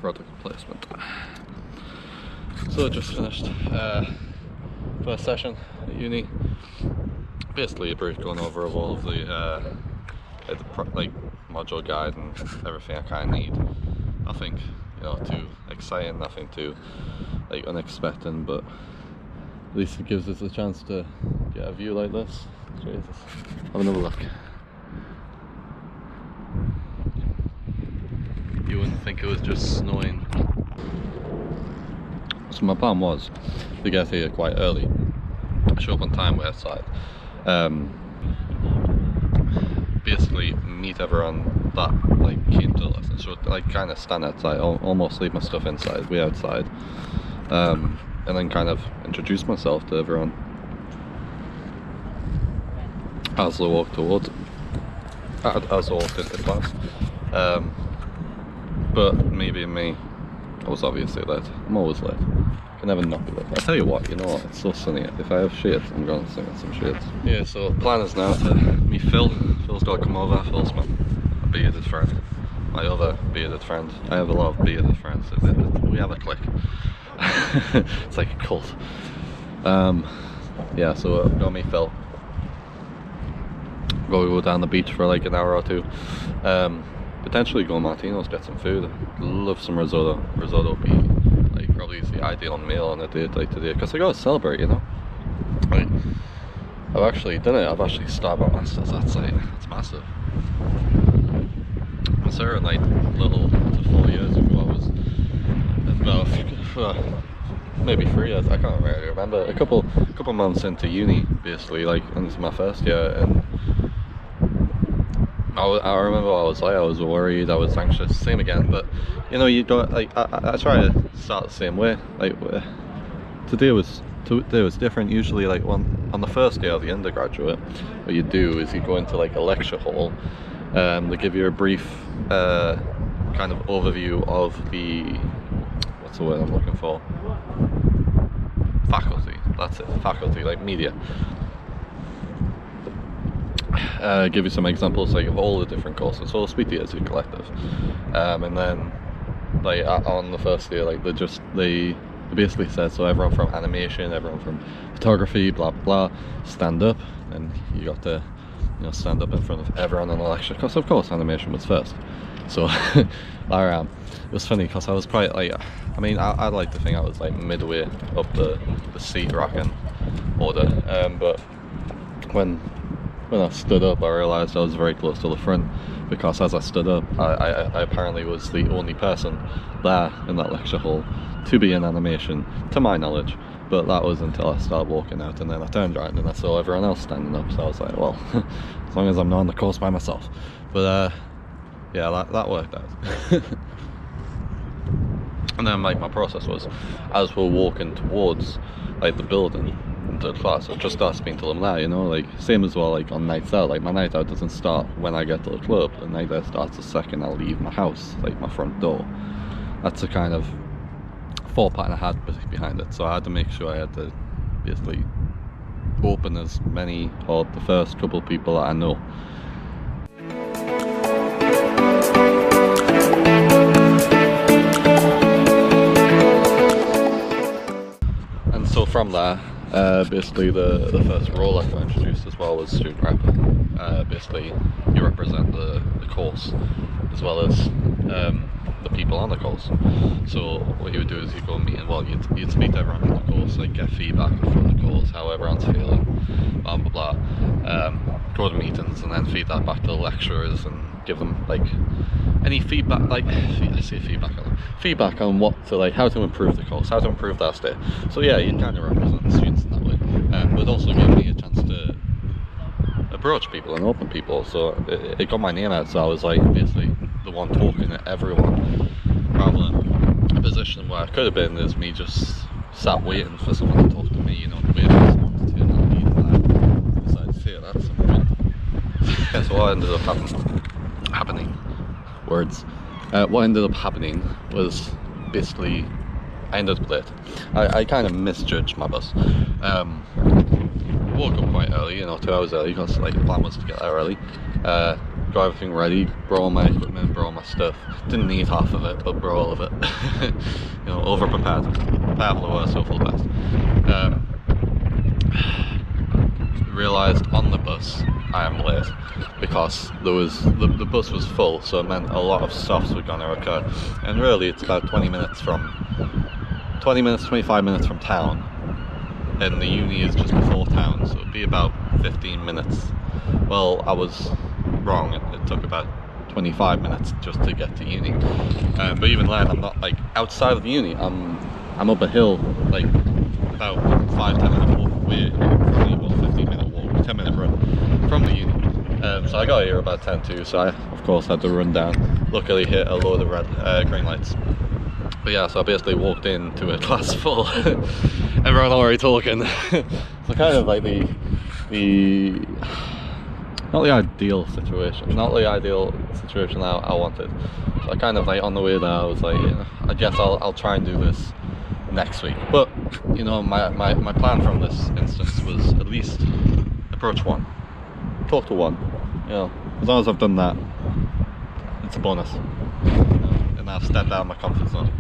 product placement. So I just finished first session at uni. Basically a brief going over of all of the like module guide and everything I kind of need. Nothing, you know, too exciting, nothing too like unexpected, but at least it gives us a chance to get a view like this. Jesus. Have another look. You wouldn't think it was just snowing. So my plan was to get here quite early, show up on time, wait outside, basically meet everyone that like came to the lesson, so like kind of stand outside, almost leave my stuff inside, wait outside, and then kind of introduce myself to everyone as I walk towards, as I walked into class. But maybe me, I was obviously late. I'm always late. I can never not be late. I'll tell you what, you know what, it's so sunny. If I have shades, I'm going to sing with some shades. Yeah, so the plan is now to meet Phil. Phil's got to come over. Phil's my bearded friend. My other bearded friend. I have a lot of bearded friends. We have a clique. It's like a cult. Yeah, so I'm going to meet Phil. We'll go down the beach for like an hour or two. Potentially go Martino's, get some food. Love some risotto. Risotto would be like probably the ideal meal on a date like today, because I gotta celebrate, you know. Like, I've actually done it. I've actually started my masters. That's like, it's massive. I started like little to 4 years ago. I was about maybe 3 years. I can't really remember. A couple months into uni, basically, like into my first year, and I remember I was worried, I was anxious, same again, but you know, you got like, I try to start the same way. Like today was different. Usually like on the first day of the undergraduate, what you do is you go into like a lecture hall, they give you a brief kind of overview of the, what's the word I'm looking for? Faculty, that's it, faculty, like media. Give you some examples like of all the different courses, so I'll speak to you as a collective, and then like on the first day, like they basically said, so everyone from animation, everyone from photography, blah blah blah, stand up, and you got to, you know, stand up in front of everyone in the lecture, because of course animation was first. So it was funny because I was probably like, I mean, I'd like to think I was like midway up the seat racking order, but when I stood up, I realised I was very close to the front, because as I stood up, I apparently was the only person there in that lecture hall to be in animation, to my knowledge. But that was until I started walking out, and then I turned around and I saw everyone else standing up, so I was like, well, as long as I'm not on the course by myself. But yeah, that worked out. And then like my process was, as we're walking towards like the building into the class, I just started speaking to them there, you know, like same as well like on nights out. Like my night out doesn't start when I get to the club, the night out starts the second I leave my house, like my front door. That's a kind of thought pattern I had behind it, so I had to make sure I had to basically open as many, or the first couple of people that I know. And so from there, basically the first role I got introduced as well was student rep. Basically you represent the course as well as the people on the course. So what you would do is you go meet, and well, you'd speak to everyone on the course, like get feedback from the course, how everyone's feeling, blah blah blah. Go to meetings and then feed that back to the lecturers and give them like any feedback, like feedback on what to, like how to improve the course, how to improve that state. So yeah, you kind of represent the students in that way, but also give me a chance to approach people and open people. So it got my name out, so I was like basically the one talking to everyone, rather than a position where I could have been as me just sat waiting for someone to talk to me, you know, waiting for someone to turn on me, and I decided to say that at some point. Yeah, so what ended up happening what ended up happening was basically I ended up late. I kind of misjudged my bus. Woke up quite early, you know, 2 hours early, because like the plan was to get there early. got everything ready, brought all my equipment, brought all my stuff. Didn't need half of it, but brought all of it. You know, over prepared. Prepare for the worst, hope for the best. Realised on the bus I am late because the bus was full, so it meant a lot of stops were going to occur. And really, it's about 25 minutes from town, and the uni is just before town, so it'd be about 15 minutes. Well, I was wrong. It took about 25 minutes just to get to uni. But even then, I'm not like outside of the uni. I'm up a hill, like about 5-10 minute walk away from the 15-minute walk, 10-minute run from the uni. So I got here about 10 to, so I of course had to run down. Luckily hit a load of green lights. But yeah, so I basically walked into a class full. Everyone already talking. So kind of like the not the ideal situation I wanted. So I kind of like on the way there, I was like, yeah, I guess I'll try and do this next week. But you know, my plan from this instance was at least approach one, talk to one. You know, as long as I've done that, it's a bonus. You know, and I've stepped out of my comfort zone.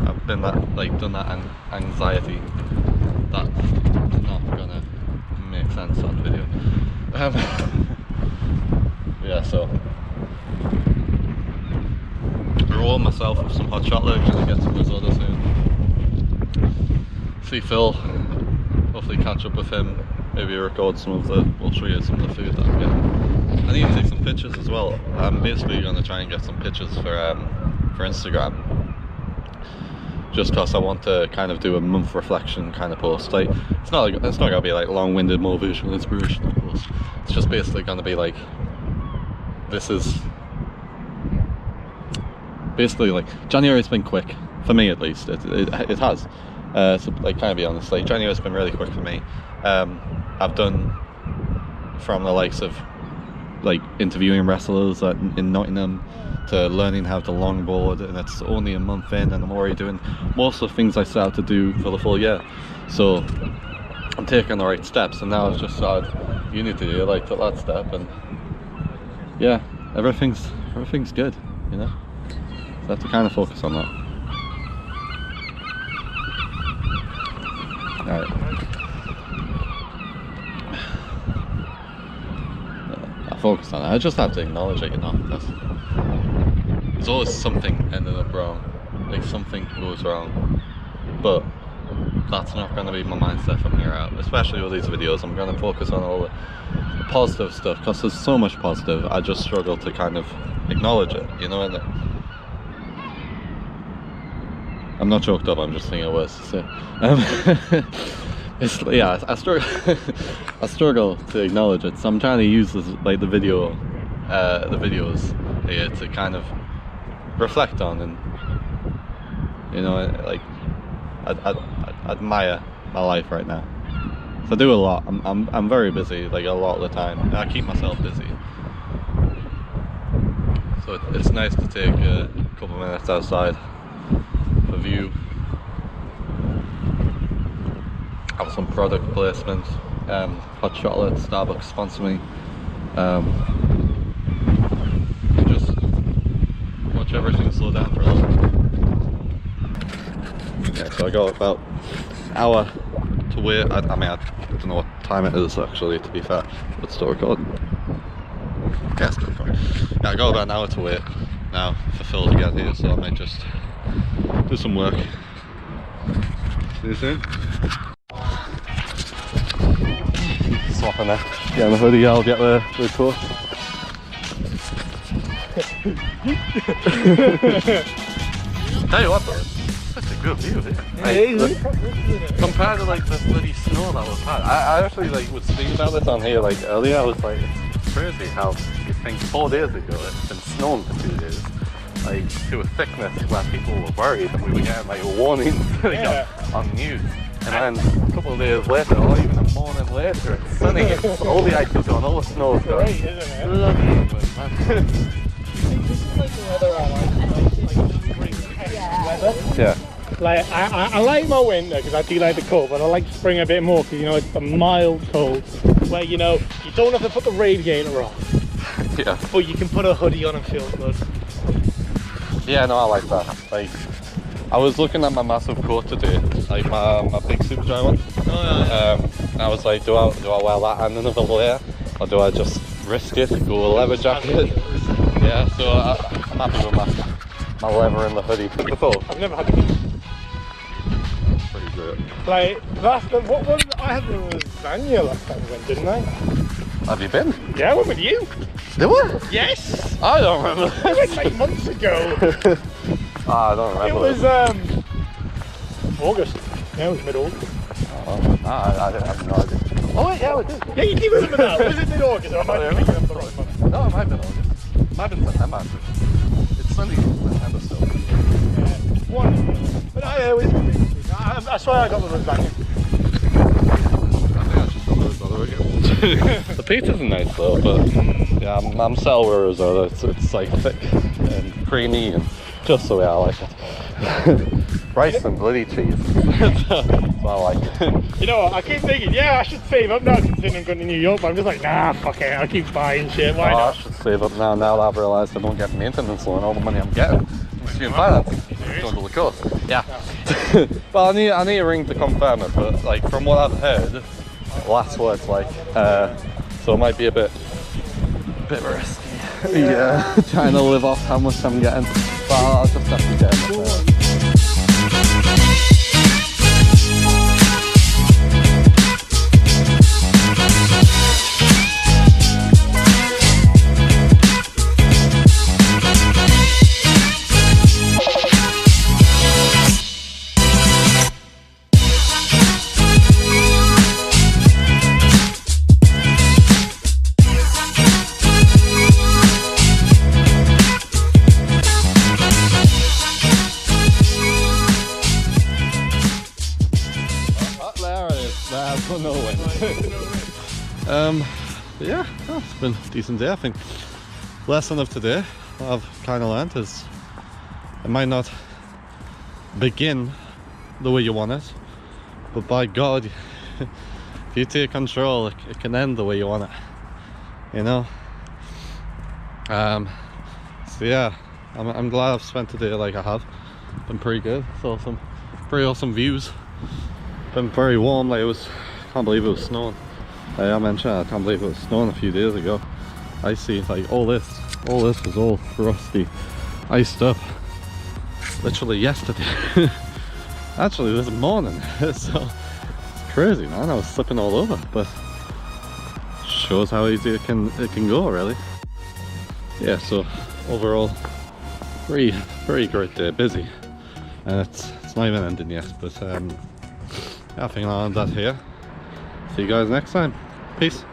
I've been done that anxiety. That's not gonna make sense on video. Yeah, so I roll myself with some hot chocolate, gonna get some risotto soon. See Phil, hopefully catch up with him, maybe record we'll show you some of the food that I'm getting. I need to take some pictures as well. I'm basically gonna try and get some pictures for Instagram. Just because I want to kind of do a month reflection kind of post. Like it's not gonna be like long-winded motivational inspirational post. It's just basically gonna be like, this is basically like, January's been quick for me at least. It has. So like, kind of be honest, like January's been really quick for me. I've done from the likes of like interviewing wrestlers in Nottingham to learning how to longboard, and it's only a month in and I'm already doing most of the things I set out to do for the full year. So I'm taking the right steps, and now I've just started uni to do, like took that step, and yeah, everything's good, you know. So I have to kind of focus on that. Alright. I focus on it. I just have to acknowledge it, you know. There's always something ending up wrong, like something goes wrong, but that's not going to be my mindset from here out. Especially with these videos, I'm going to focus on all the positive stuff, because there's so much positive. I just struggle to kind of acknowledge it, you know. And I'm not choked up, I'm just thinking of words to say. It's, yeah, I struggle to acknowledge it, so I'm trying to use this, like the videos here to kind of reflect on, and you know, like I admire my life right now. So I do a lot. I'm very busy, like a lot of the time, and I keep myself busy. So it's nice to take a couple minutes outside for view. Have some product placement. Hot chocolate, Starbucks sponsor me. Just watch everything slow down for a little. Yeah, so I got about an hour to wait. I mean, I don't know what time it is actually, to be fair, but still recording. Yeah, still recording. Yeah, I got about an hour to wait now for Phil to get here, so I might just do some work. See you soon. Swapping there. Get in the hoodie, I'll get the coat. Tell you what though, that's a good view here. Like, compared to like the bloody snow that we've had. I actually like was speaking about this on here like earlier. I was like, it's crazy how you think 4 days ago it's been snowing for 2 days. Like to a thickness where people were worried and we were getting like warnings on news. And then a couple of days later, or even a morning later, it's sunny, all the ice is gone, all the snow is gone. Great, isn't it? Bloody England, man. This is like the weather I like spring weather. Yeah. Like, I like my winter because I do like the cold, but I like spring a bit more because, you know, it's the mild cold where, you know, you don't have to put the radiator on. Yeah. But you can put a hoodie on and feel good. Yeah, no, I like that. Like, I was looking at my massive coat today, like my big super dry one. Oh, And I was like, do I wear that and another layer, or do I just risk it, go a leather jacket? Yeah, so I'm happy with my leather and the hoodie. Before, I've never had it. pretty great. Like, what was I had the lasagna last time we went, didn't I? Have you been? Yeah, I went with you. Did we? Yes! I don't remember. I went like months ago. I don't It remember. was August. Yeah, it was mid-August. I have no idea. Oh wait, yeah, we did. Yeah, you do remember that. Was it mid-August? Or am I thinking of the wrong month? No, it might have been August. It might have been September actually. It's sunny in September still. Yeah, one. But I always that's why I got the lasagna. I think I should tell those other again. The pizza's nice though, but yeah, I'm settled with risotto. It's like thick and creamy and just the way I like it. Rice and bloody cheese. That's what I like. You know what, I keep thinking, yeah, I should save up now considering I'm going to New York, but I'm just like, nah, fuck it, I'll keep buying shit, why I not? should save up now that I've realised I don't get maintenance loan. All the money I'm getting from student finance going to the course. Yeah. Well, I need a ring to confirm it, but like from what I've heard, last words like, so it might be a bit risky. Yeah, trying to live off how much I'm getting, but I'll just have to get it. Yeah, well, it's been a decent day. I think lesson of today what I've kind of learned is it might not begin the way you want it, but by God, if you take control, it can end the way you want it, you know. So yeah, I'm glad I've spent today like I have. Been pretty good. Saw some pretty awesome views. Been very warm. Like can't believe it was snowing. I mentioned I can't believe it was snowing a few days ago. I see like all this was all frosty, iced up literally yesterday. Actually this morning. So it's crazy, man. I was slipping all over, but shows how easy it can go, really. Yeah, so overall very great day, busy, and it's not even ending yet, but yeah, I think I'll end that here. See you guys next time. Peace.